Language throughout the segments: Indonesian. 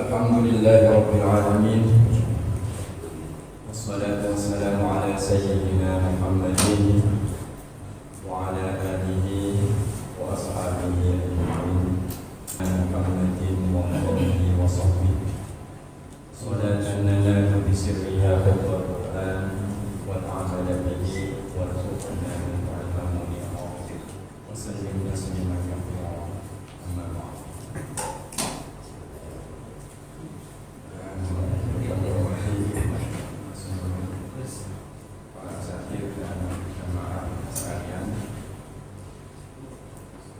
Alhamdulillahi Rabbil Alamin. Wassalatu wassalamu ala sayyidina Muhammadin wa ala alihi wa ashabihi ajma'in. Muhammadin wa alihi wa sahbihi. Salatan lana bi sirriha fil Qur'an wa ta'ala bihi wa rzuqna min ta'lamuni wa sallim tasliman katsiran. Amma ba'd.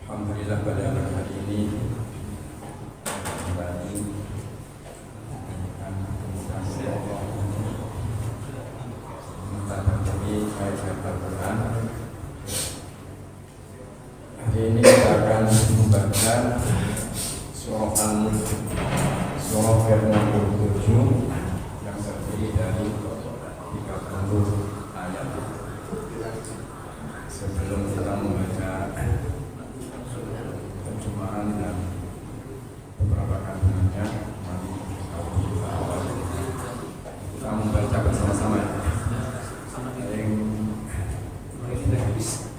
Alhamdulillah pada hari ini kembali Al-Quran. Hari ini kita akan membaca surah Al-Mulk, surah ke-67 yang terdiri dari 30 ayat. Sebelum kita membaca terjemahan dan beberapa kandungannya, mari kita awali. Kita membaca bersama-sama.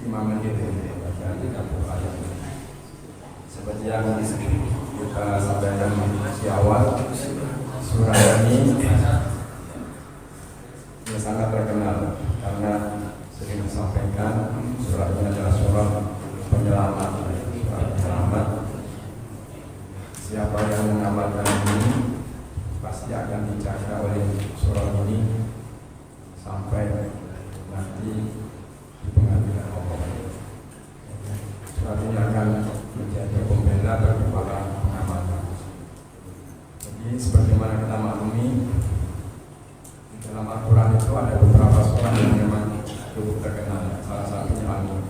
Imaman kita baca 30 ayat. Seperti yang kita sampaikan di awal, surah ini sangat terkenal karena sering disampaikan surah ini adalah surah penyelamat. Siapa yang mengamalkan ini pasti akan dijaga oleh surah ini sampai nanti di pengadilan Allah. Surah ini akan menjadi pembela bagi para pengamalkan. Jadi sebagaimana kita maklumi, di dalam Al-Quran itu ada beberapa surah yang memang cukup terkenal. Salah satunya Al-Mulk.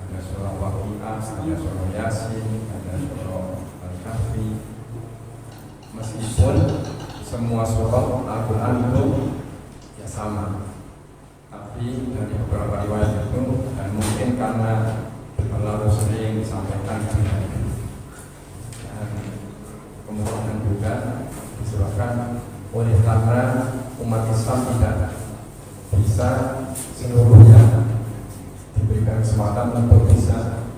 Ada surah Waqiah, ada surah Yasin, ada surah Al-Kahfi. Meskipun semua surah Al-Quran itu ya sama, tapi dari beberapa riwayat itu, dan mungkin karena terlalu sering disampaikan dan kemudian juga disebabkan oleh karena umat Islam tidak bisa seluruhnya diberikan kesempatan untuk bisa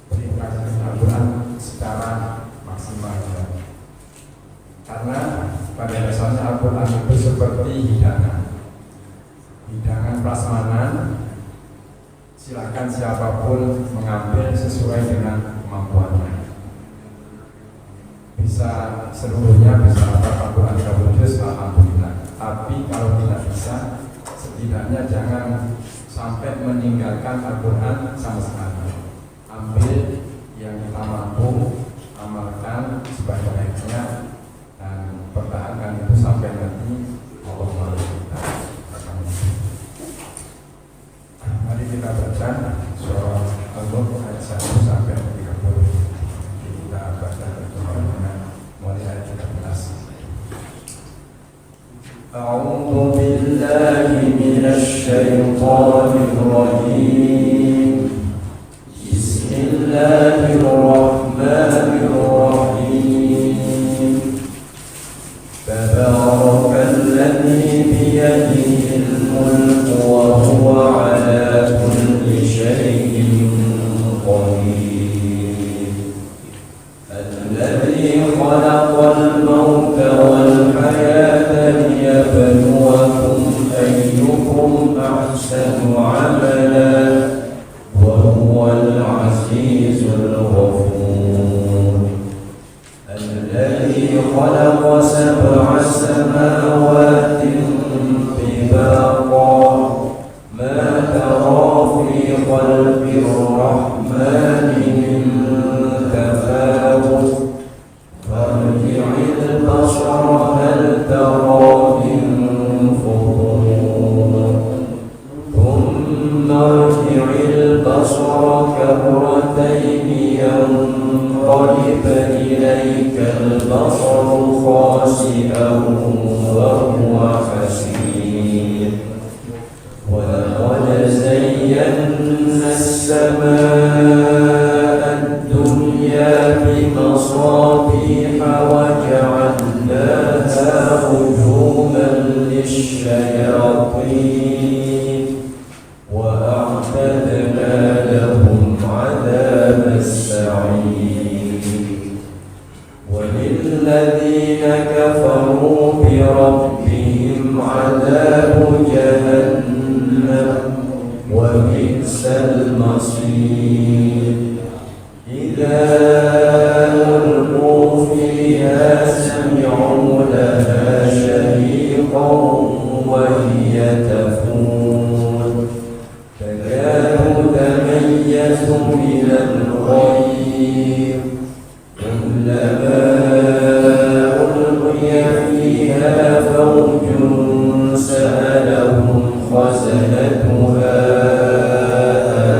berinteraksi dengan Al-Quran secara maksimal. Karena pada dasarnya Al-Quran itu seperti hidangan prasmanan. Silakan siapapun mengambil sesuai dengan kemampuannya. Bisa seluruhnya, bisa Al-Quran 30 juz, alhamdulillah. Tapi kalau tidak bisa, setidaknya jangan sampai meninggalkan Al-Quran sama sekali. Ambil yang kita mampu, amalkan sebaik-baiknya, dan pertahankan itu sampai nanti Allah melalui kita. Mari kita baca surah Al-Mulk ayat 1 sampai 30. Kita baca dengan mulai ayat 13. A'udzu billahi minasy syaithanir rajim. Bismillahirrahmanirrahim. Tabarakalladzi biyadihil mulku wa huwa ala kulli syai'in qadir. Alladzi khalaqal mauta wal hayata liyabluwakum ayyukum ahsanu 'amalan wa huwal 'azizul ghafur. Alladzi khalaqa sab'a samawati طباقا ما ترى في خلق الرحمن من تفاوت فارجع البصر هل ترى من فطور ثم ارجع البصر كرتين ينقلب إليك البصر خاسئا وهو حسير ولقد زينا السماء الدنيا بمصابيح وجعلناها رجوما للشياطين وأعتدنا لهم عذاب السعير وللذين كفروا بربهم عذاب جهنم وبئس المصير إذا ألقوا فيها سمعوا لها شهيقا وهي تفور تكاد تميز من الغيظ كلما ألقي فيها فوج سألهم خزنتها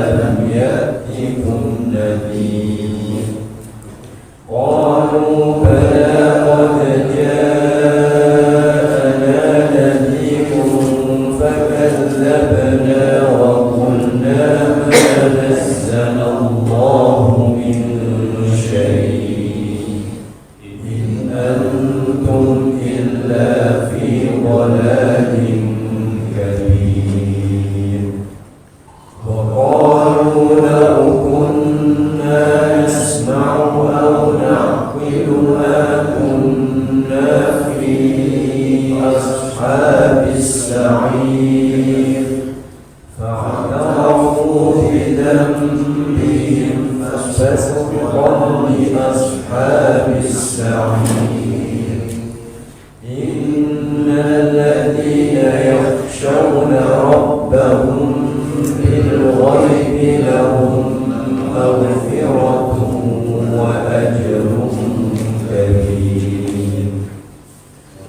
ألم يأتكم نذير قالوا بلى قد جاءنا نذير فكذبنا وقلنا ما نزل الله من شيء إن أنتم إلا في ضلال كبير وقالوا لو كنا نسمع أو نعقل ما كنا في أصحاب السعير فاعترفوا بذنبهم فسحقا لأصحاب السعير إن الذين يخشون ربهم بالغيب لهم مغفرة وأجر كبير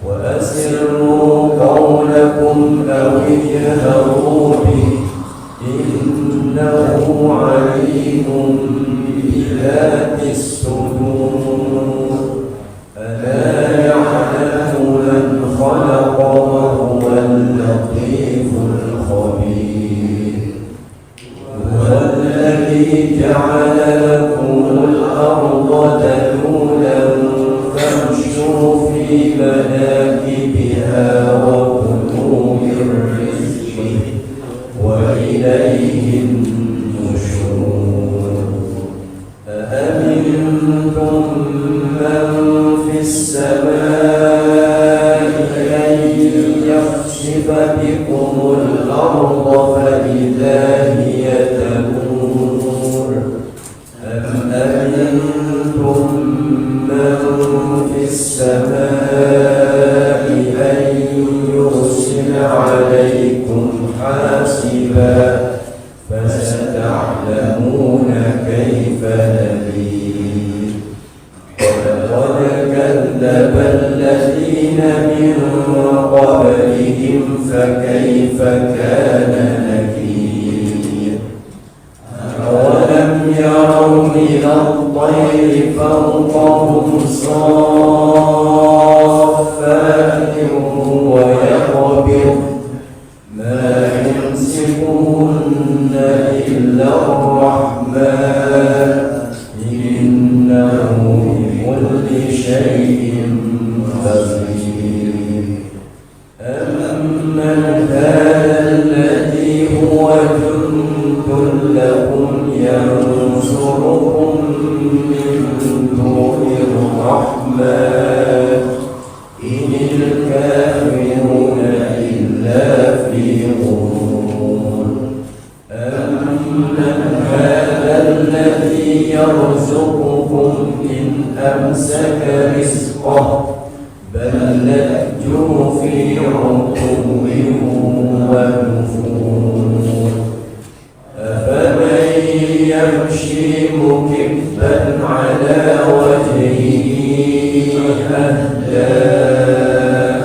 وأسروا قولكم أو اجهروا به إنه عليم بذات الصدور ألا يعلم من خلق وهو اللطيف الخبير هو الذي جعل لكم الأرض ذلولا فامشوا في مناكبها وكلوا من رزقه وإليه النشور أأمنتم من في السماء أن يخسف بكم الأرض فإذا هي تمور أم أمنتم من في السماء أن يرسل عليكم حاسبا فستعلمون كيف نذير ولقد كذب الذين من قبلهم فكيف كان نكير أولم يروا إلى الطير فوقهم صافات ويقبض ما يمسكهن إلا الرحمن إنه بكل شيء بصير أمن هذا الذي هو جند لكم ينصركم من دون الرحمن إن الكافرون إلا في غرور أمن هذا الذي يرزقكم إن أمسك رزقه بل لجوا في عتو ونفور أفمن يمشي مكبا على وجهه أهدى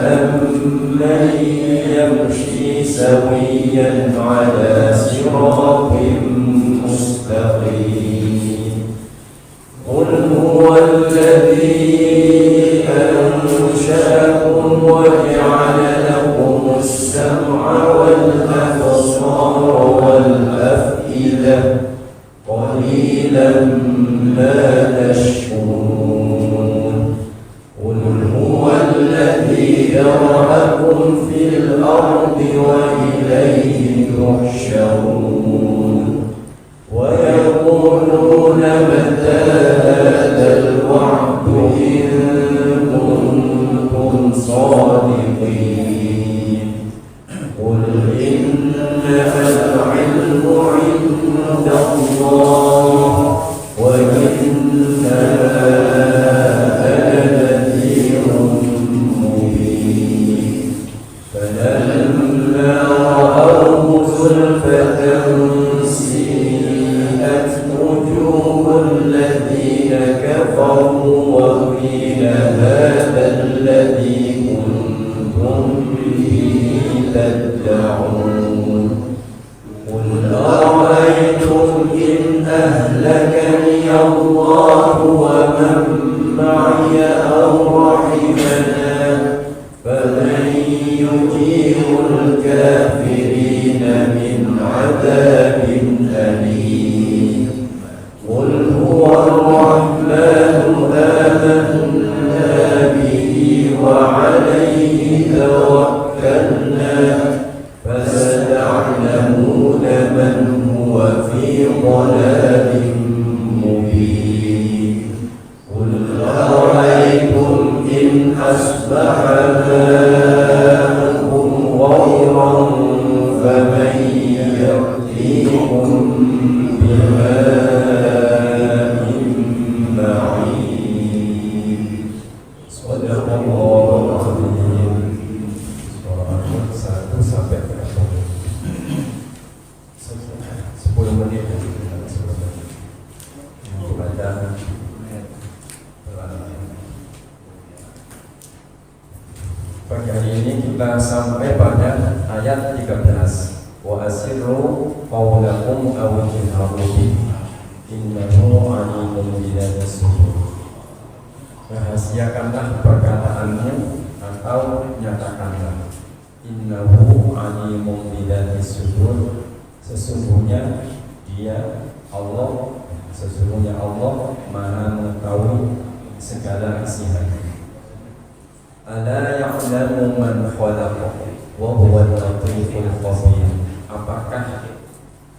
أمن يمشي سويا على صراط مستقيم قل هو الذي أنشأكم وجعل لكم السمع والأبصار والأفئدة قليلا ما تشكرون كفروا وقيل هذا الذي كنتم به تدعون قل أرأيتم إن أهلكني الله ومن معي أو رحمنا فمن يجير الكافرين من عذاب أليم قل هو الرحمن آمنا به وعليه توكلنا فستعلمون من هو في ضلال مبين قل أرأيتم إن أصبح ماؤكم غورا فمن يأتيكم بماء معين صدق الله العظيم. 1 sampai 10 menit untuk baca pagi hari ini kita sampai pada ayat 13. Wa asirru qawlakum aw jahru bihi innahu alimun bidzati sudur. Rahasiakanlah perkataanmu atau nyatakanlah. Innahu alimun bidzati sudur. Sesungguhnya Allah Maha mengetahui segala isi hati. Ala ya'lamu man khalaqa wa huwa al-latiful khabir. Apakah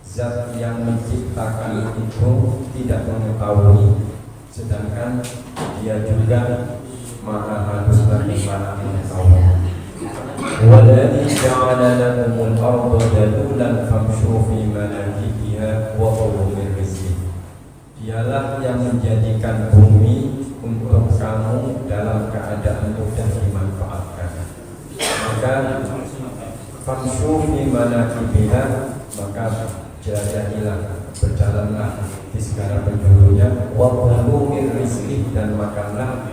zat yang menciptakan itu tidak mengetahui, sedangkan dia juga Maha halus dan Maha mengetahui. Walladzi ja'ala lakumul arda dalulan famshu fi manakibiha wa kulu min rizqih. Dialah yang menjadikan bumi untuk kamu dalam keadaan mudah dimanfaatkan. Maka famshu fi manakibiha, maka jalahilah, berjalanlah di segala penjulunya, wa kulu min rizqih, dan makanlah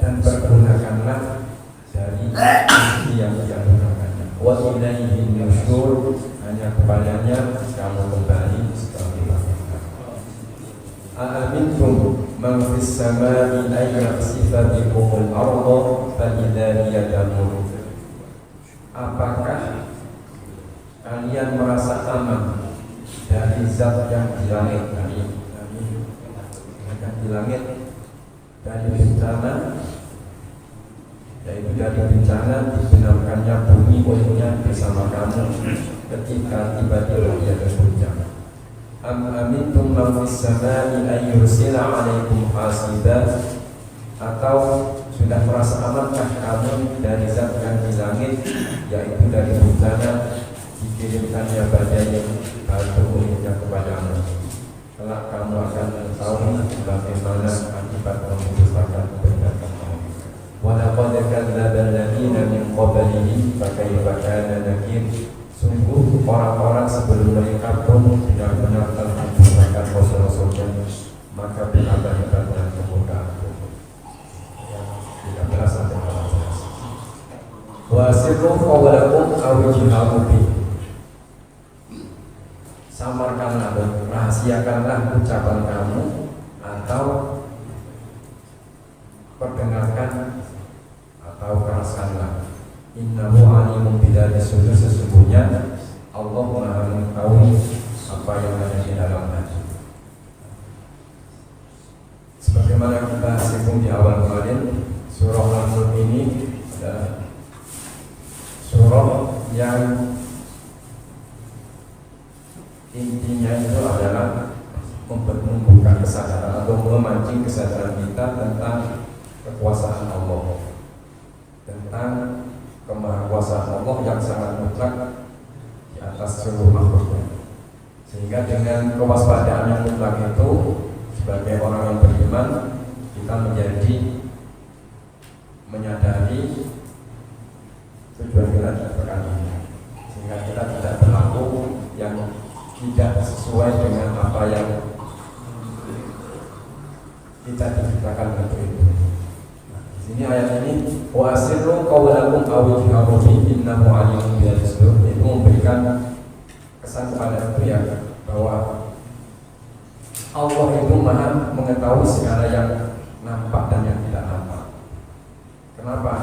dan pergunakanlah dari rezeki yang dia gunakannya. Wa ilaihi nusyur, hanya kepadanya kamu kembali setelah dilahirkan. A'amintum man fis samai ay yakhsifa bikumul arda fa idza hiya tamur. Apakah kalian merasa aman dari zat yang di langit, dari bencana, yaitu dari bencana dibenamkannya bumi olehnya bersama kamu ketika tiba-tiba ia terguncang. Am amintum man fis samai ay yursila 'alaikum hasiba. Atau sudah merasa amankah kamu dari zat yang di langit, yaitu dari bencana dikirimkannya badai batu olehnya kepadamu. Kelak kamu akan mengetahui bagaimana akibat memutuskan pendapat kamu. Walaqad kadzdzaba alladziina min qablihim fakaifa kana nakir. Sungguh orang-orang sebelum mereka pun benar-benar telah mendustakan rasul-rasulnya, maka betapa hebatnya kemurkaanku. 13 sampai 14. Wa sirru qawlakum aw jahru bihi. Samarkanlah, rahasiakanlah ucapan kamu atau perdengarkan atau keraskanlah. Innahu alimun bidzati sudur. Sesungguhnya Allah Maha mengetahui apa yang ada di dalam hati. Sebagaimana kita singgung di awal kemarin, surah Al-Mulk ini adalah surah yang intinya itu adalah membuka kesadaran atau memancing kesadaran kita tentang kekuasaan Allah, tentang kemahakuasaan Allah yang sangat mutlak di atas seluruh makhluknya. Sehingga dengan kewaspadaan yang mutlak itu, sebagai orang yang beriman, kita menjadi menyadari tujuan kita tidak berkali, sehingga kita tidak berlaku yang tidak sesuai dengan apa yang kita sengaja diciptakan untuk itu. Nah, di sini ayat ini wa asirru qawlakum aw ijharu bihi innahu alimun bil sudur, itu memberikan kesan kepada itu ya bahwa Allah itu Maha mengetahui segala yang nampak dan yang tidak nampak. Kenapa?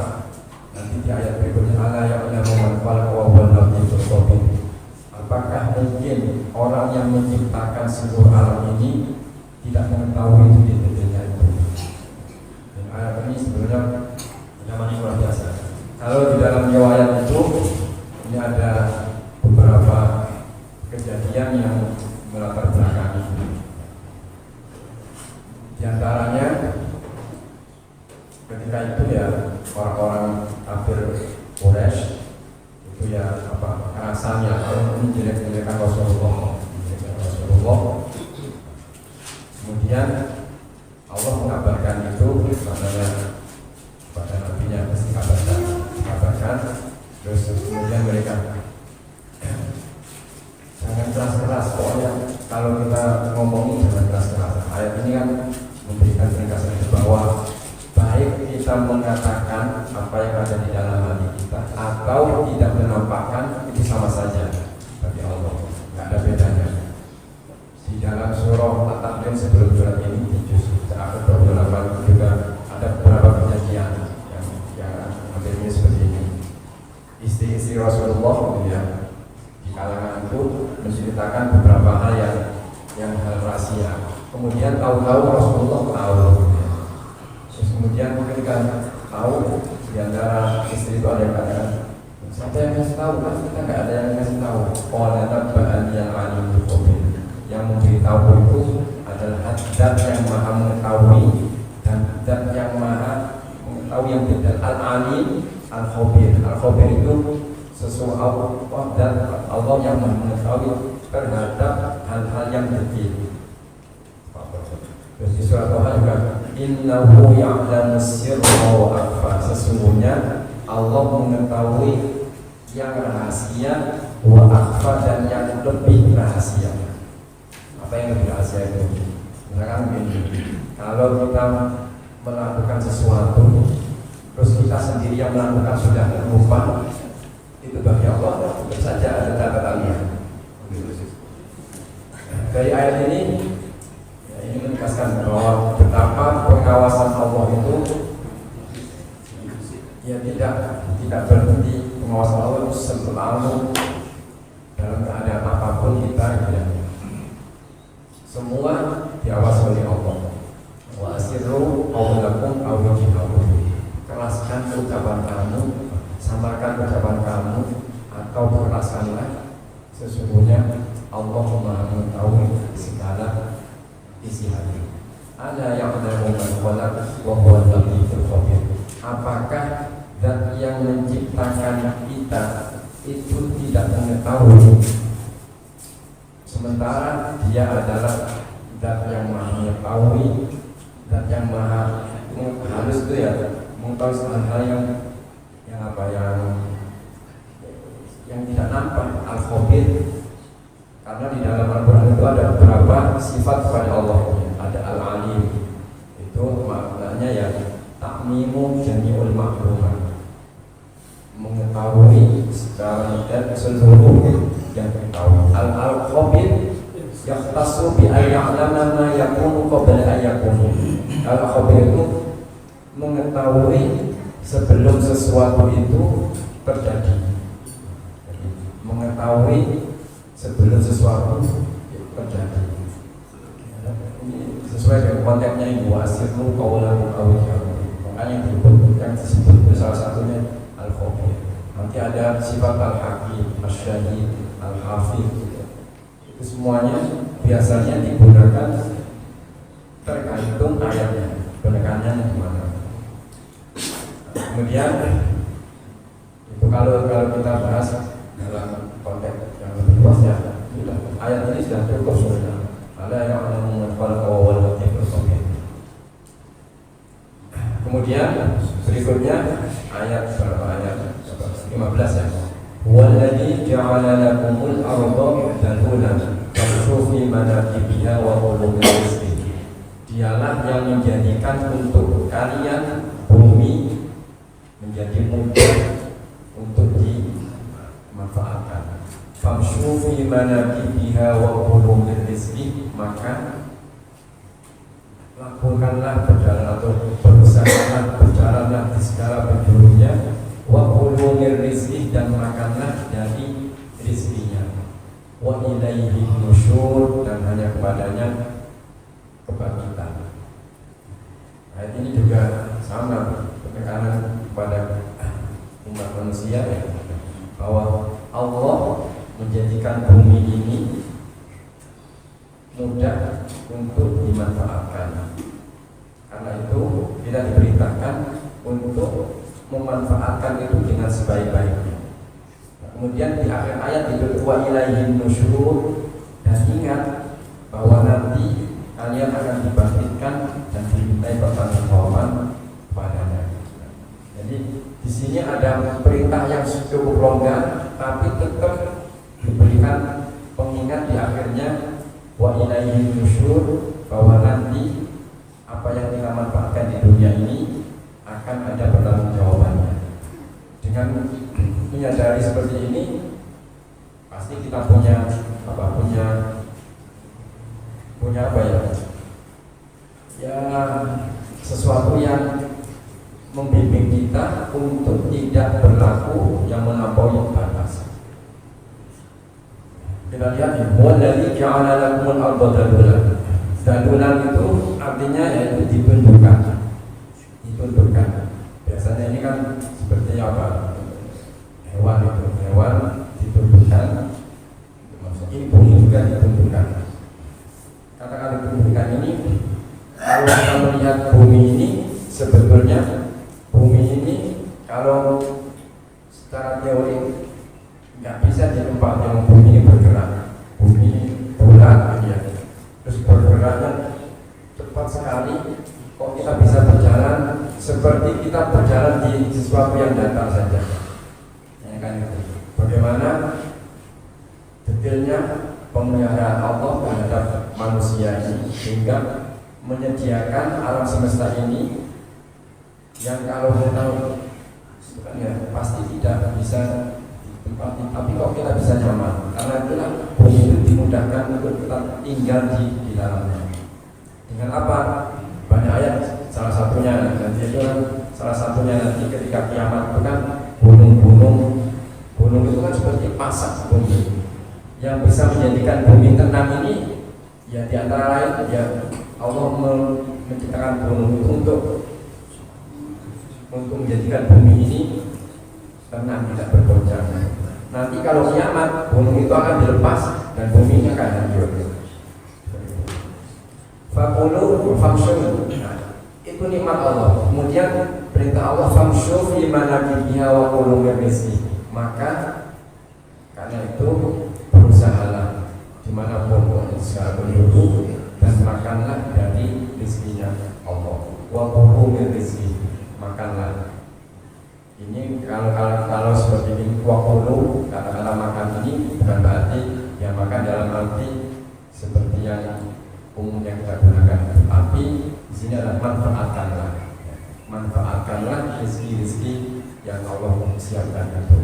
Nanti di ayat berikutnya ala ya'lamu man khalaqa wa huwal latiful khabir. Apakah mungkin orang yang menciptakan seluruh alam ini tidak mengetahui detail-detailnya itu? Dan ayat ini sebenarnya namanya luar biasa. Kalau di dalam riwayat itu ini ada beberapa kejadian yang melatar belakangi. Di antaranya ketika itu ya orang-orang kafir Quraisy itu ya rasanya kalau menjelek-jelekan Rasulullah. Kemudian Allah mengabarkan itu pada nabinya mesti kabarkan. Terus kemudian mereka jangan keras-keras, pokoknya kalau kita ngomongin jangan keras-keras. Ayat ini kan memberikan peringatan bahwa baik kita mengatakan apa yang ada di dalam hati kita atau tidak menampakkan, itu sama saja bagi Allah, nggak ada bedanya. Di dalam surah At-Takwin sebelum surat ini di juz ke-28 juga ada beberapa kejadian yang hampir ini seperti ini. Istri-istri Rasulullah ya, di kalangan itu menceritakan beberapa hal yang hal rahasia. Kemudian tahu-tahu Rasulullah tahu. Terus kemudian ketika tahu di antara istri itu ada yang katakan, siapa yang kasih tahu? Kan kita nggak ada yang kasih tahu. Qala bahan yang alimul khabir. Yang memberitahu itu adalah zat yang maha mengetahui dan zat yang maha mengetahui yang tidak. Al-alim, al-khabir. Al-khabir itu sesuatu dan Allah yang maha mengetahui terhadap hal-hal yang detail. Terus di surat Tuhan juga innahu ya'lamu sirra wa akhfa, sesungguhnya Allah mengetahui yang rahasia wa akhfa dan yang lebih rahasia. Apa yang lebih rahasia itu? Misalkan begini, kalau kita melakukan sesuatu terus kita sendiri yang melakukan sudah lupa, itu bagi Allah tentu saja ada catatannya. Dari ayat ini menegaskan bahwa betapa pengawasan Allah itu ya tidak berhenti. Pengawasan Allah itu selalu dalam keadaan apapun kita ya, semua diawasi oleh Allah. Wa asirru qawlakum aw ijharu, keraskan ucapan kamu, samarkan ucapan kamu, atau keraskanlah, sesungguhnya Allah Maha mengetahui segala isi hati. Ada yang mengatakan wa huwal latiful khabir. Apakah zat yang menciptakan kita itu tidak mengetahui, sementara dia adalah zat yang maha mengetahui, zat yang maha halus itu ya, mengetahui hal-hal yang tidak nampak. Al-Khabir, karena di dalam Al-Quran itu ada beberapa sifat kepada Allah. Ada Al-Alim, itu maknanya ya takmimu jami'ul maklumat, mengetahui secara dan seluruh yang diketahui. Al-Khabir yaqtasu bi ayya'lama ma yakunu qabla ayyakunu. Al-Khabir itu mengetahui sebelum sesuatu itu terjadi. Mengetahui sebelum sesuatu terjadi. Ini sesuai dengan konteksnya ini, wasirru qawlakum aw ijharu. Makanya yang disebut salah satunya Al-Khabir. Nanti ada sifat Al-Hakim, Asy-Syahid, Al-Hafiz. Itu semuanya biasanya digunakan tergantung ayatnya, penekanannya di mana. Kemudian itu kalau kita bahas dalam konteks yang lebih luasnya, ayat ini sudah cukup sebenarnya. Ada yang mengenal awal latiful khabir. Kemudian berikutnya ayat berapa ayat? 15 ya. Walladzi ja'ala lakumul arda dalulan famshu fi manakibiha wa qulu rizqi. Dialah yang menjadikan untuk kalian bumi menjadi mudah untuk dimanfaatkan. Famshu fi manakibiha wa kulu min rizqih, maka lakukanlah berjalan atau berusahalah berjalanlah di segala penjulunya, wa kulu min rizqih, dan makanlah dari rizkinya, wa ilaihi nusyur, dan hanya kepadanya kebangkitan. Ayat ini juga sama penekanan kepada umat manusia ya, bahwa Allah menjadikan bumi ini mudah untuk dimanfaatkan. Karena itu kita diperintahkan untuk memanfaatkan itu dengan sebaik-baiknya. Kemudian di akhir ayat itu wa ilaihin nusyur, dan ingat bahwa nanti kalian akan dibangkitkan dan dimintai pertanggungjawaban padanya. Jadi di sini ada perintah yang cukup longgar, tapi tetap diberikan pengingat di akhirnya wa ilaihi nusyur, bahwa nanti apa yang kita manfaatkan di dunia ini akan ada pertanggungjawabannya. Dengan menyadari seperti ini, pasti kita punya apa ya? Ya, sesuatu yang membimbing kita untuk tidak berlaku yang melampaui batas. Kita lihat ya, walladzi ja'ala lakumul arda dalulan. Dalulan itu artinya yaitu ditundukkan. Biasanya ini kan seperti apa? Hewan ditundukkan. Ini bumi juga ditundukkan. Kata-kata ditundukkan ini, kalau kita melihat bumi ini, sebetulnya bumi ini kalau secara teori nggak bisa di tempat yang bumi ini bergerak. Bumi ini bulat ya, terus bergeraknya cepat sekali. Kok kita bisa berjalan seperti kita berjalan di sesuatu yang datar saja? Ya kan? Bagaimana detailnya pemeliharaan Allah terhadap manusia ini, sehingga menyediakan alam semesta ini yang kalau kita ya, pasti tidak bisa ditempati, tapi kok kita bisa nyaman, karena itulah bumi itu dimudahkan untuk kita tinggal di dalamnya. Dengan apa? Banyak ayat, salah satunya nanti ketika kiamat itu kan gunung itu kan seperti pasak bumi yang bisa menjadikan bumi tenang ini, ya di antara lain ya Allah menciptakan gunung itu untuk menjadikan bumi ini tenang, tidak bergoncang. Nanti kalau kiamat, gunung itu akan dilepas dan bumi ini akan hancur. Fakulu famshu, itu nikmat Allah. Kemudian perintah Allah, famshu fi manakibiha wa kulu min rizqih. Maka karena itu berusahalah dimanapun segala penduduk, dan makanlah dari rizkinya Allah. Wa kulu min rizqih, makanlah. Ini kalau seperti ini, wa kulu, kata-kata makan ini bukan berarti ya makan dalam arti seperti yang umum yang kita gunakan, tapi di sini adalah manfaatkanlah rezeki yang Allah siapkan itu.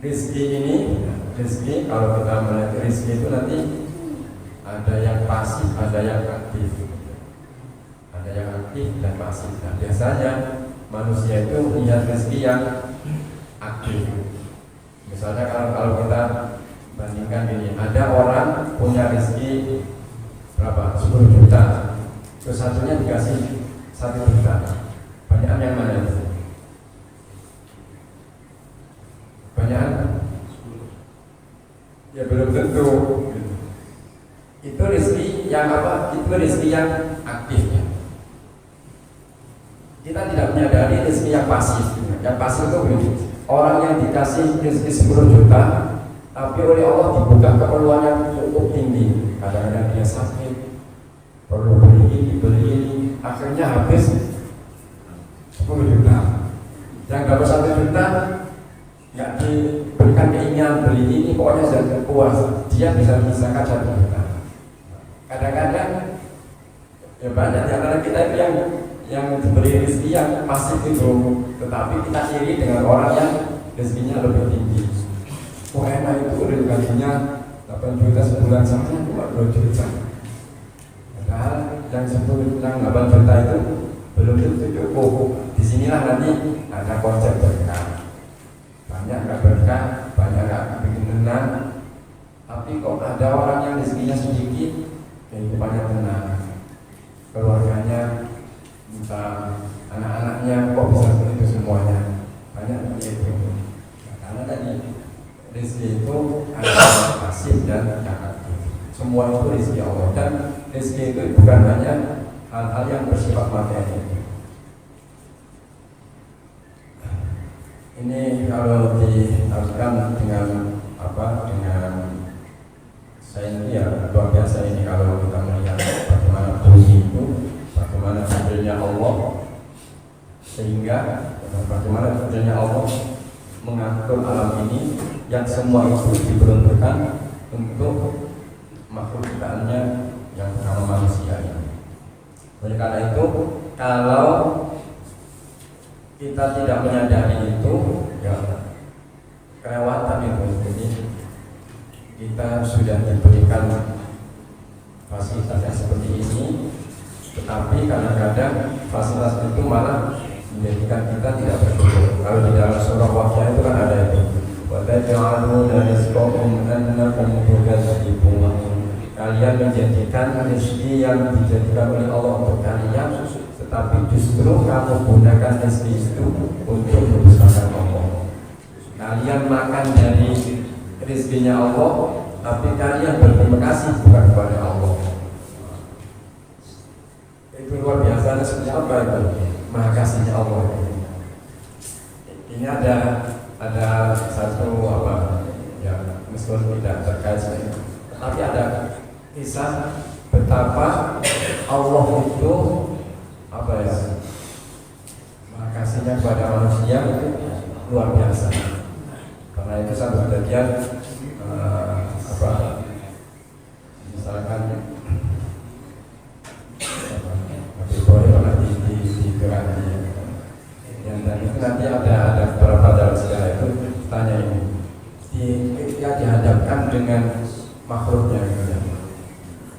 Rezeki kalau kita melihat rezeki itu nanti ada yang pasif, ada yang aktif, dan pasif. Nah, biasanya manusia itu melihat rezeki yang aktif. Misalnya kalau kita bandingkan ini, ada orang punya rezeki berapa? 10 juta. Terus satunya dikasih 1 juta. Banyakan yang mana itu? Banyakan? Ya belum tentu. Itu rezeki yang apa? Itu rezeki yang aktif ya. Kita tidak menyadari rezeki yang pasif. Yang pasif itu begini. Orang yang dikasih rezeki 10 juta, tapi oleh Allah dibuka keperluan yang cukup tinggi. Kadang-kadang dia sakit, perlu beli ini, akhirnya habis 10 juta. Yang dapat 1 juta nggak diberikan keinginan beli ini, pokoknya sudah puas, dia bisa misalkan 1 juta. Kadang-kadang Ya banyak di antara kita itu yang diberi rezeki yang masih itu, tetapi kita iri dengan orang yang rezekinya lebih tinggi. Oh enak itu gajinya 8 juta sebulan, sama cuma 2 juta. Padahal yang 10 yang 8 juta itu belum tentu cukup. Disinilah nanti ada konsep berkah. Banyak nggak berkah, banyak nggak bikin tenang. Tapi kok ada orang yang rezekinya sedikit, kehidupannya tenang, keluarganya, entah anak-anaknya kok bisa seperti itu semuanya. Banyak begitu. Karena tadi rezeki itu ada pasif dan aktif. Semua itu rezeki Allah, dan rezeki itu bukan hanya hal-hal yang bersifat materi. Ini kalau diartikan dengan apa? Dengan sains ya luar biasa ini kalau kita melihat bagaimana bumi itu, bagaimana hadirnya Allah, sehingga bagaimana hadirnya Allah mengatur alam ini yang semua itu diperuntukkan untuk makhluk ciptaannya yang bernama manusia ini. Oleh karena itu, kalau kita tidak menyadari itu, ya kelewatan itu. Jadi kita sudah diberikan fasilitas yang seperti ini, tetapi kadang-kadang fasilitas itu malah menjadikan kita tidak bersyukur. Kalau di dalam surah Waqiah itu kan ada itu, wa taj'aluna rizqakum annakum tukadzibun. Kalian menjadikan rezeki yang dijadikan oleh Allah untuk kalian, tetapi justru kamu gunakan rezeki itu untuk mendustakan Allah. Kalian makan dari rezekinya Allah, tapi kalian berterima kasih bukan kepada Allah. Itu luar biasa. Seperti apa itu? Maha kasihnya Allah. Ini ada satu apa? Ya, meskipun tidak terkait, tapi ada kisah betapa Allah itu apa ya? Maha kasihnya kepada manusia itu luar biasa. Karena itu satu kejadian apa? Misalkan Nabi Ibrahim pernah digerakkan, yang dan itu nanti ada beberapa dalam sejarah itu tanya ini, ketika dihadapkan dengan makhluknya gitu.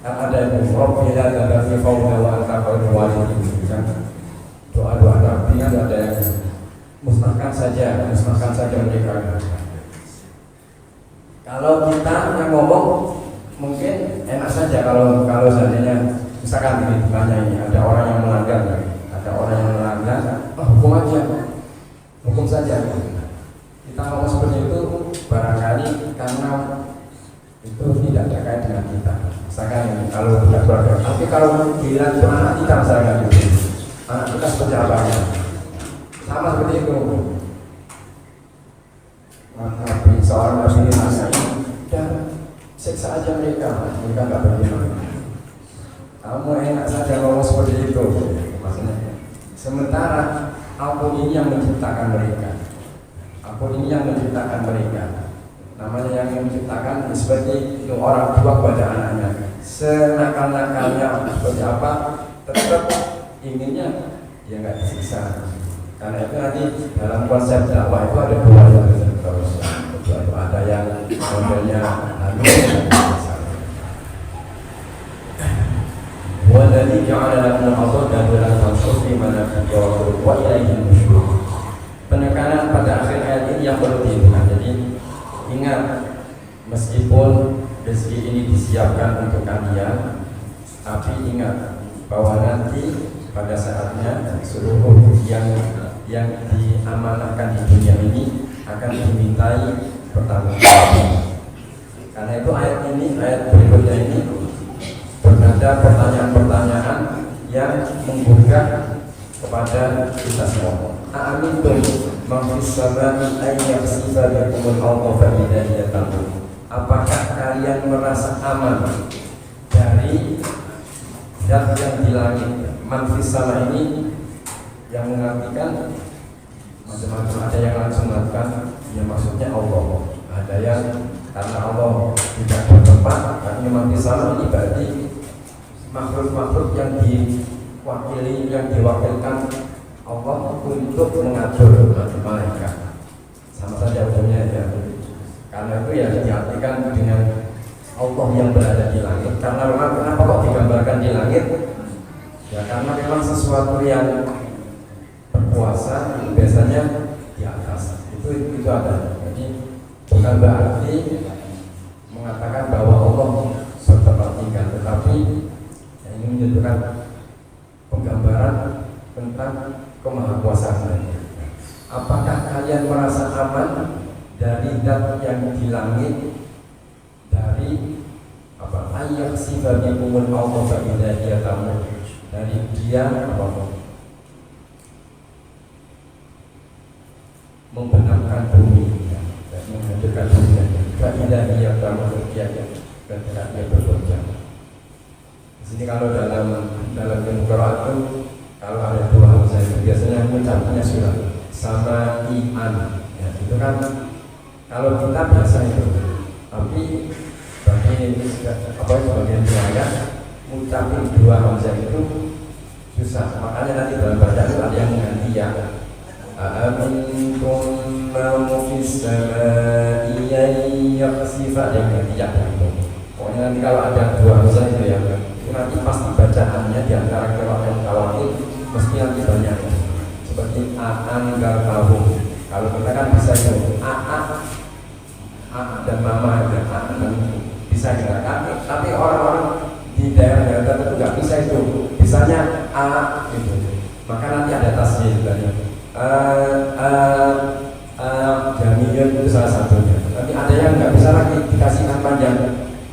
Kan ada yang Rabbila tadfi fawda wa anta khairul walidin, kan doa-doa Nabi kan ada yang musnahkan saja mereka. Kalau kita yang ngomong mungkin enak saja kalau seandainya misalkan begini, tanya ini ada orang yang melanggar, hukum saja. Kita ngomong seperti itu barangkali karena itu tidak terkait dengan kita. Misalkan ini, kalau tidak keluarga, tapi kalau bilang itu anak kita misalkan itu, anak kita seperti apa? Sama seperti itu. Nabi seorang Nabi ini dan siksa aja mereka nggak bagaimana. Kamu enak saja ngomong seperti itu, maksudnya. Sementara aku ini yang menciptakan mereka. Namanya yang menciptakan seperti itu orang tua kepada anaknya. Senakal-nakalnya seperti apa, tetap inginnya dia nggak disiksa. Karena itu nanti dalam konsep dakwah itu ada dua terus. Ada yang modelnya lalu Walladzi ja'ala lakum al-ardha dalan famshu fi manakibiha wa ilaihi nusyur. Penekanan pada akhir ayat ini yang perlu diingat. Jadi ingat, meskipun rezeki ini disiapkan untuk kalian, tapi ingat bahwa nanti pada saatnya seluruh yang diamanahkan di dunia ini akan dimintai pertanggungjawaban. Karena itu ayat berikutnya ini bernada pertanyaan-pertanyaan yang menggugah kepada kita semua. A'amintum man fis samai ay yakhsifa bikumul ardha fa idza hiya tamur. Apakah kalian merasa aman dari zat yang di langit? Man fis sama ini yang mengartikan macam-macam. Ada yang langsung mengatakan ya maksudnya Allah. Ada yang karena Allah tidak bertempat, artinya man fis sama ini berarti makhluk-makhluk yang diwakilkan Allah untuk mengatur malaikat. Sama saja hukumnya ya. Karena itu ya diartikan dengan Allah yang berada di langit. Karena memang kenapa kok digambarkan di langit? Ya karena memang sesuatu yang berkuasa itu biasanya di atas. Itu ada. Jadi bukan berarti mengatakan bahwa Allah bertempat tinggal, tetapi ya, ini menunjukkan penggambaran tentang kemahakuasaan. Apakah kalian merasa aman dari zat yang di langit, dari apa? Ayat sifat bikumul Allah fa'idha dia tamu, dari dia apa? Membenamkan bumi dan menghancurkan bumi. Fa'idha dia tamu ketika dia bekerja. Di sini kalau dalam ilmu Quran itu kalau ada dua hamzah itu biasanya mencampurnya surat sama iman. Ya, itu kan kalau kita biasa itu, tapi bagi sebagian riwayat mengucapkan dua hamzah itu susah. Makanya nanti dalam bacaan itu ada yang mengganti ya. Amintum man fis samaa'i yakhsifa yang ganti ya. Pokoknya nanti kalau ada dua hamzah itu ya, itu nanti pasti bacaannya di antara qiraat dan kawati mesti nanti banyak. Seperti aan gartahu. Kalau kita kan bisa itu dan mama dan bisa kita kan, tapi orang-orang di daerah tertentu nggak bisa itu, bisanya gitu. Maka nanti ada tasnya tadi jamiyun itu salah satunya, tapi ada yang nggak bisa lagi dikasihkan panjang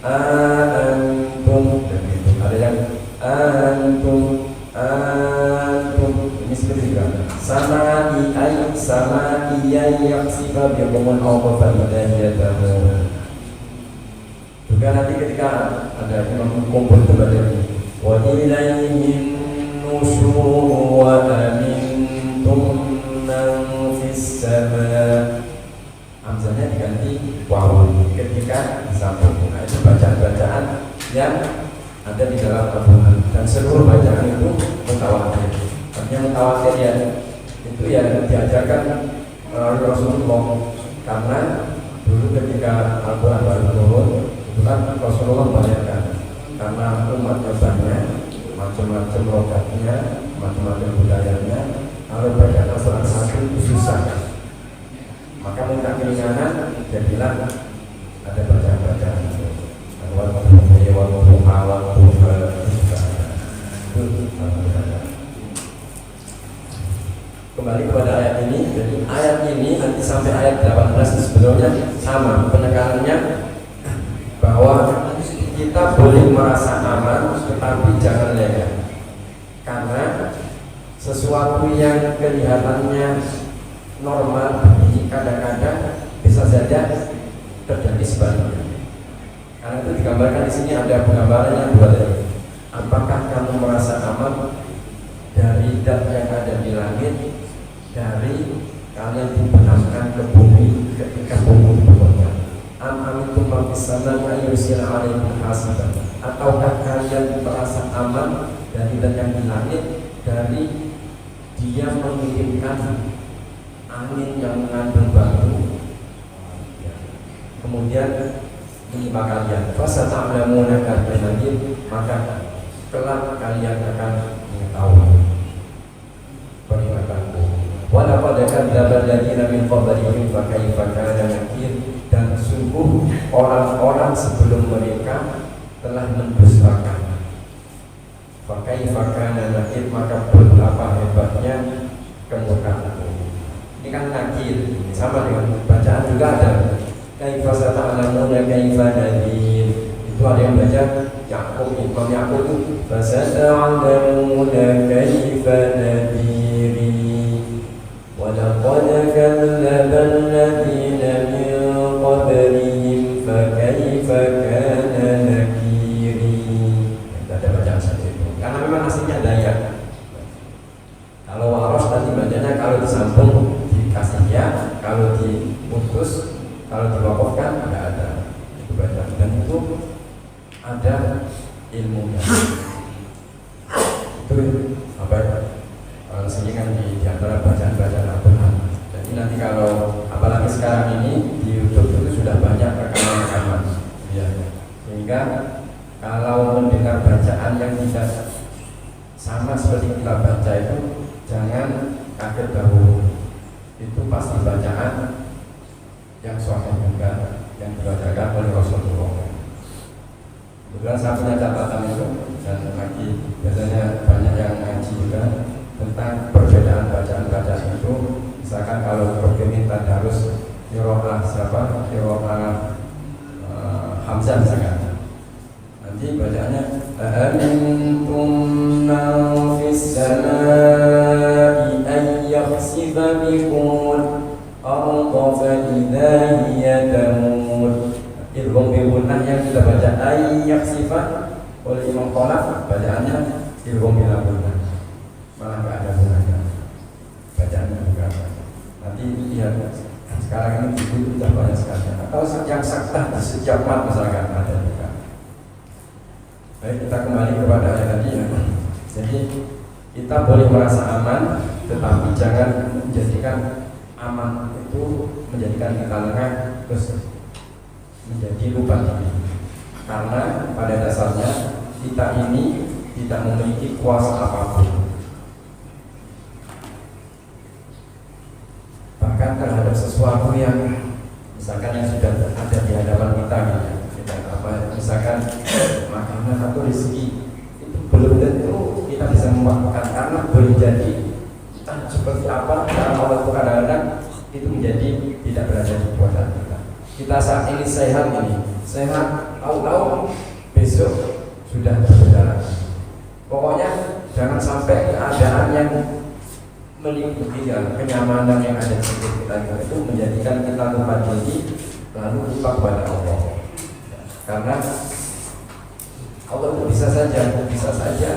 antum, ada yang antum ini seperti juga sama iya yang sifat yang Allah fa'idahiyatahu. Juga nanti ketika ada imam kumpul itu baca wa ilayhim nusyur wa amintum man fis sama, hamzahnya diganti waw ketika disambung. Nah itu bacaan-bacaan yang ada di dalam Al-Quran dan seluruh bacaan itu mutawatir. Artinya mutawatir ya itu ya diajarkan melalui Rasulullah, karena dulu ketika Al-Quran baru turun itu kan Rasulullah membayarkan karena umatnya banyak, macam-macam logatnya, macam-macam budayanya. Kalau baca Al-Quran satu itu susah, maka minta keringanan dia bilang ada bacaan-bacaan kembali kepada ayat ini. Jadi ayat ini nanti sampai ayat 18 sebetulnya sama penekanannya, bahwa kita boleh merasa aman tetapi jangan lengah, karena sesuatu yang kelihatannya normal ini kadang-kadang bisa saja terjadi sebaliknya. Karena itu digambarkan di sini ada penggambaran yang dua tadi. Apakah kamu merasa aman dari zat yang ada di langit, dari kalian dibenamkan ke bumi ketika bumi bekerja? Amintum man fis samaa'i yursila 'alaikum hasiban. Ataukah kalian merasa aman dari zat yang di langit, dari dia mengirimkan angin yang mengandung batu, kemudian menimpa kalian. Fasata'lamuna kaifa nadhir, maka kelak kalian akan mengetahui peringatanku. Wa laqad kadzdzaba alladziina min qablihim fa kaifa kana nakir, dan sungguh orang-orang sebelum mereka telah mendustakan. Fa kaifa kana nakir, maka betapa hebatnya kemurkaanku. Ini kan nakir, sama dengan bacaan juga ada kaifa sata'lamuna kaifa nadhir. Itu ada yang baca Ya'qub, Imam Ya'qub itu fasata'lamuna kaifa nadhiri wa laqad kadzdzaba alladziina min qablihim fa kaifa kana nakiri. Ada bacaan seperti itu karena memang aslinya Dayak. Kalau waros tadi bacanya kalau disambung dikasih ya, kalau diputus, kalau diwakafkan ada itu bacaan, dan itu ada ilmunya. selingan di antara bacaan-bacaan Al-Quran. Jadi nanti kalau apalagi sekarang ini di YouTube itu sudah banyak rekaman-rekaman, ya. Sehingga kalau mendengar bacaan yang tidak sama seperti kita baca itu jangan kaget dahulu. Itu pasti bacaan yang sahih juga yang dibacakan oleh Rasulullah. Kebetulan saya punya catatan itu dan lagi biasanya banyak yang ngaji juga tentang perbedaan bacaan-bacaan itu. Misalkan kalau permintaan harus qiraah siapa? Qiraah Hamzah misalkan. Nanti bacaannya antum man fis samai ay yakhsifa bikum al-ardha fa idza hiya tamur. Irgham bigunah yang kita baca ay yakhsifa oleh Imam Khalaf, bacaannya irgham bila gunah, malah nggak ada gunanya bacaannya juga. Nanti lihat sekarang ini buku sudah banyak sekali. Atau yang saktah di setiap mat misalkan ada juga. Baik, kita kembali kepada ayat tadi ya. Jadi kita boleh merasa aman, tetapi jangan menjadikan aman itu menjadikan kita lengah terus menjadi lupa diri. Karena pada dasarnya kita ini tidak memiliki kuasa apapun, bahkan terhadap sesuatu yang misalkan yang sudah ada di hadapan kita gitu. Misalkan makanan atau rezeki itu belum tentu kita bisa memakan, karena boleh jadi seperti apa cara Allah itu kadang-kadang itu menjadi tidak berada di kuasa kita. Kita saat ini sehat, tahu-tahu besok sudah berbeda. Pokoknya jangan sampai keadaan yang meliputi kenyamanan yang ada di sekitar kita itu menjadikan kita lupa diri lalu lupa kepada Allah. Karena Allah itu bisa saja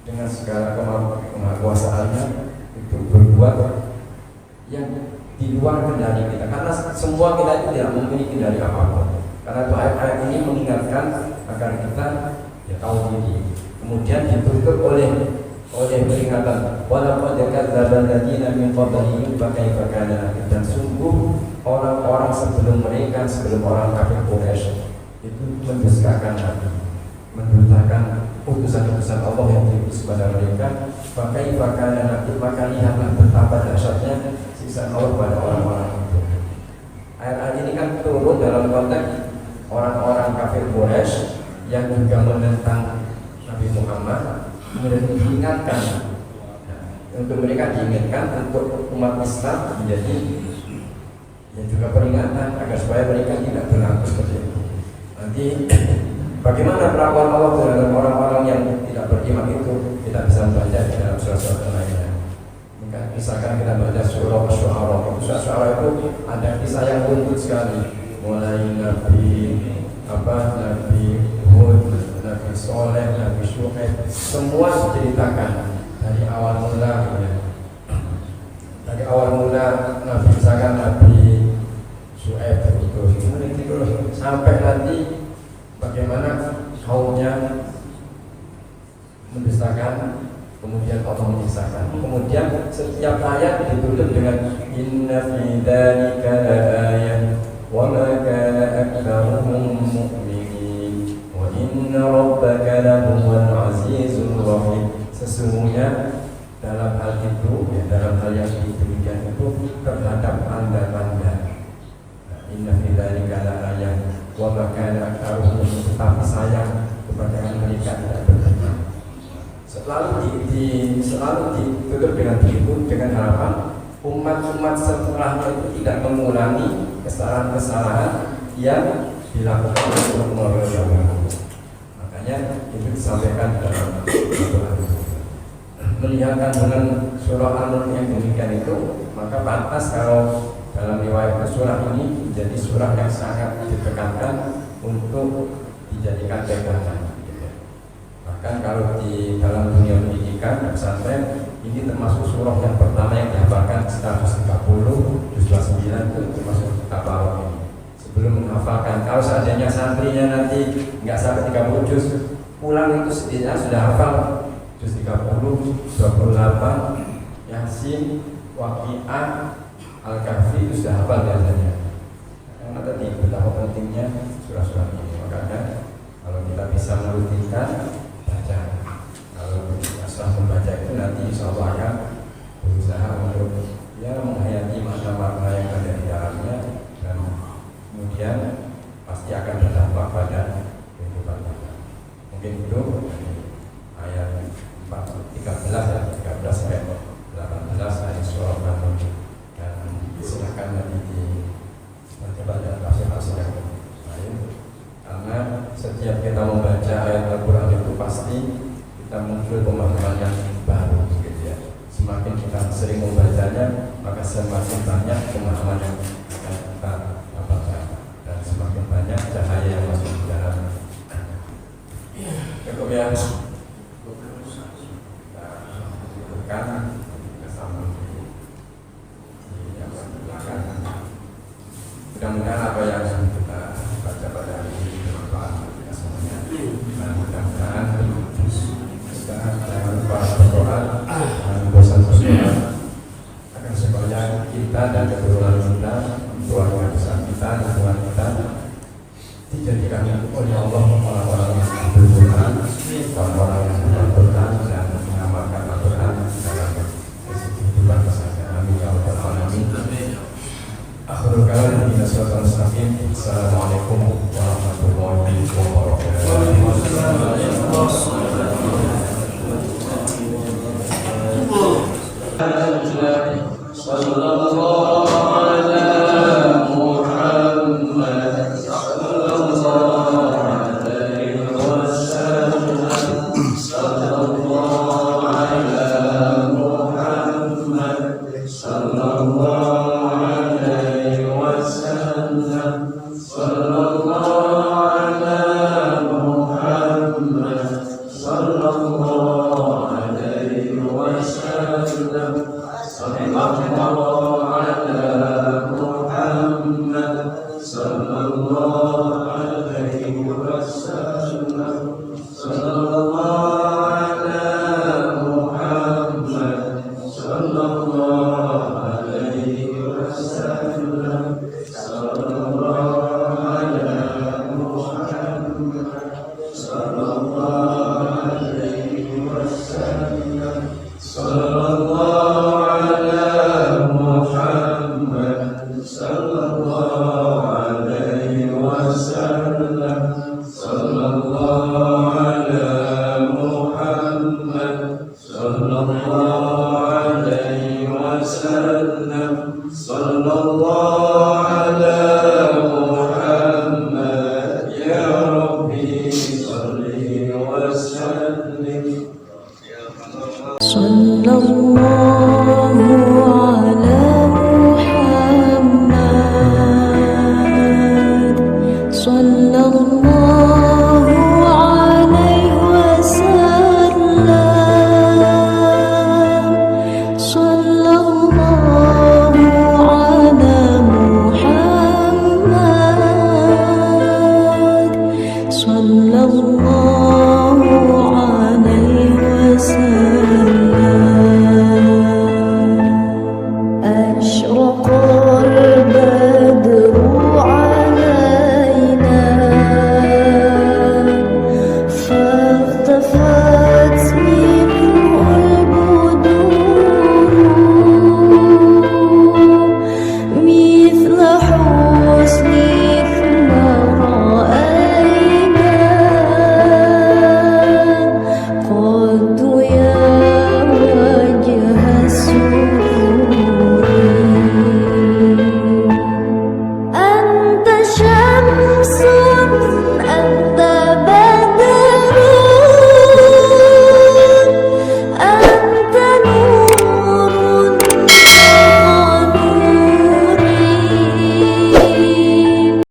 dengan segala kemahakuasaannya itu berbuat yang di luar kendali kita, karena semua kita itu tidak memiliki kendali apapun. Karena itu ayat-ayat ini mengingatkan agar kita ya tahu diri. Kemudian ditutup oleh peringatan walaqad kadzdzaba alladziina min qablihim fakaifa kana nakir. Dan sungguh orang-orang sebelum mereka, sebelum orang kafir Quraisy itu mendustakan Nabi, mendustakan utusan-utusan Allah yang diutus kepada mereka. Fakaifa kana nakir, maka lihatlah betapa dahsyatnya siksa Allah pada orang-orang itu. Ayat-ayat ini kan turun dalam konteks orang-orang kafir Quraisy yang juga menentang Nabi Muhammad. Kemudian diingatkan, untuk mereka diingatkan untuk umat Islam menjadi yang juga peringatan agar supaya mereka tidak berlaku seperti itu. Nanti bagaimana perlakuan Allah terhadap orang-orang yang tidak beriman itu kita bisa membaca di dalam surah-surah lainnya. Misalkan kita baca surah Asy-Syu'ara, surah itu ada kisah yang runtut sekali, mulai Nabi Hud, Nabi Soleh, Nabi Syuaib, semua diceritakan dari awal mula ya. Dari awal mula Nabi, misalkan Nabi Syuaib terus sampai nanti bagaimana kaumnya mendustakan, kemudian Allah menyisakan. Kemudian setiap ayat ditutup dengan inna fi dzalika laayah wa ma kana aktsaruhum mu'minin wa inna rabbaka lahuwal azizur rahim. Sesungguhnya dalam hal itu, ya, dalam hal yang demikian itu terhadap tanda-tanda. Inna fi dzalika laayah wa ma kana aktsaruhum, tetapi sayang kepada mereka tidak beriman. Selalu ditutup dengan begitu, dengan harapan umat-umat setelahnya itu tidak mengulangi kesalahan-kesalahan yang dilakukan oleh umat terdahulu. Makanya itu disampaikan dalam Al-Quran. Melihat kandungan surah An-Nur yang demikian itu, maka pantas kalau dalam riwayat surah ini menjadi surah yang sangat ditekankan untuk dijadikan pegangan. Bahkan kalau di dalam dunia pendidikan pesantren ini termasuk surah yang pertama yang dihafalkan 130, juz 29 itu termasuk Tabarok ini. Sebelum menghafalkan, kalau seandainya santrinya nanti nggak sampai 30 juz, pulang itu setidaknya sudah hafal juz 30, 28, Yasin, Waqiah, Al-Kahfi itu sudah hafal biasanya. Karena tadi betapa pentingnya surah-surah ini. Makanya kalau kita bisa merutinkan baca, kalau asal membaca itu nanti insya Allah akan berusaha untuk menghayati makna-makna yang ada di dalamnya, dan kemudian pasti akan berdampak pada kehidupan kita. Mungkin itu ayat 13 ya, 13 sampai 18 ayat surah Al-Kahfi. Dan silakan nanti baca tafsir yang lain, karena setiap kita membaca ayat Al-Quran itu pasti kita muncul pemahaman yang baru gitu ya. Semakin kita sering membacanya, maka semakin banyak pemahaman yang akan kita dapatkan, dan semakin banyak cahaya yang masuk ke dalam. Cukup ya. Kan kesambung di yang belakang. Mudah-mudahan apa yang kita baca pada hari ini bermanfaat bagi kita semuanya. Dan mudah-mudahan kita jangan lupa berdoa, jangan bosan berdoa agar supaya kita dan keturunan kita, keluarga besar kita, lingkungan kita dijadikan oleh Allah orang-orang yang berdoa, orang-orang yang berdoa dan mengamalkan Al-Quran dalam kehidupan keseharian. Amin ya rabbal alamin. Akhirul kalam ila siratal mustaqim. Assalamualaikum warahmatullahi wabarakatuh. Sallallahu ala Muhammad sallallahu alaihi wasallam. Sallallahu ala Muhammad sallallahu alaihi wasallam. Sallallahu ala Muhammad sallallahu alaihi wasallam. Sallallahu ala Muhammad sallallahu alaihi wasallam. Sallallahu ala Muhammad sallallahu alaihi wasallam. Sallallahu ala Muhammad sallallahu alaihi wasallam. Sallallahu ala Muhammad sallallahu alaihi wasallam. Sallallahu ala Muhammad sallallahu alaihi wasallam. Sallallahu